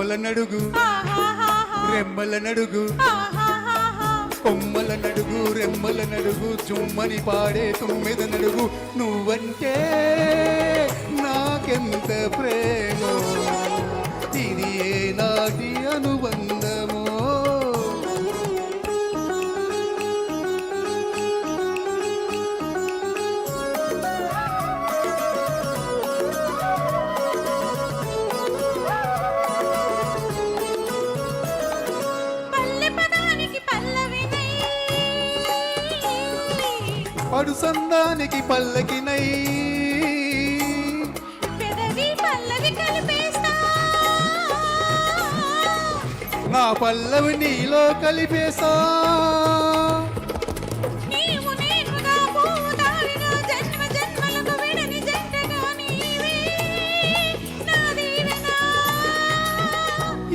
పువ్వుల నడుగు రెమ్మల నడుగు కొమ్మల నడుగు రెమ్మల నడుగు చుమ్మని పాడే తుమ్మెద నడుగు నువ్వంటే నాకెంత ప్రేమో ఇది ఏ నాటి అనుబంధమో పడు సందానికి పల్లకినై పెదవి పల్లవి కలిపేస్తా నా పల్లవి నీలో కలిపేసా నీవు నేనుగా పూదారిగా జన్మ జన్మలకు విడని జంటగా నీవే నా దీవెన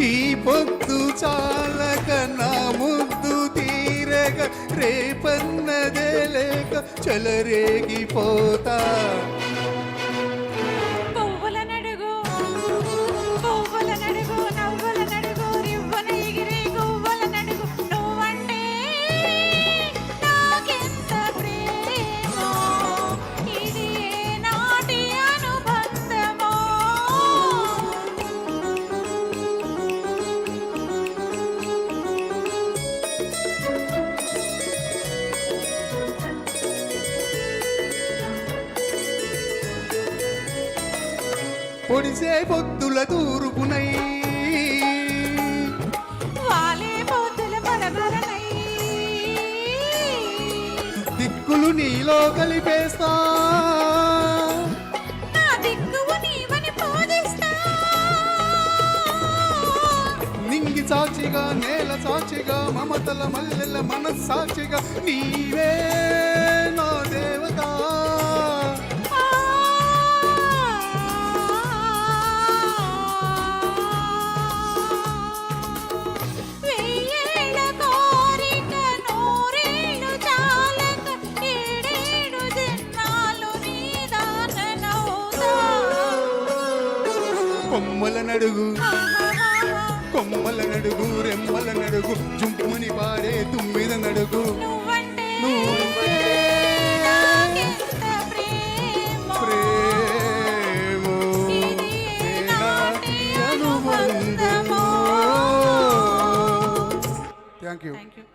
ఈ పొద్దు చాలక నా ముద్దు తీరక రేపన్నదే లేక చెలరేగిపోతా పువ్వుల నడుగు నవ్వుల నడుగు రివ్వన ఎగిరే గువ్వల నడుగు నువ్వంటే నాకెంత ప్రేమో ఇది ఏ నాటి అనుబంధమో పొడిసే పొద్దుల తూర్పునై వాలే పొద్దుల బరబరనై దిక్కులు నీలో కలిపేస్తా నా దిక్కువు నీవని పూజిస్తా నింగి సాక్షిగా నేల సాక్షిగా మమతల మల్లెల మనస్సాక్షిగా నీవే నా దేవత వెయ్యేళ్ళ కోరిక నూరేళ్ళు చాలక ఏడేడు జన్మాలు నీదాననవుతా కొమ్మల నడుగు కొమ్మల నడుగు రెమ్మల నడుగు జుంపుమని పాడే తుమ్మిద నడుగు నువ్వంటే నువ్వంటే నాకెంత ప్రేమో ప్రేమో ఇది ఏ నాటి అనుబంధమో. అనుబంధమో. Thank you. Thank you.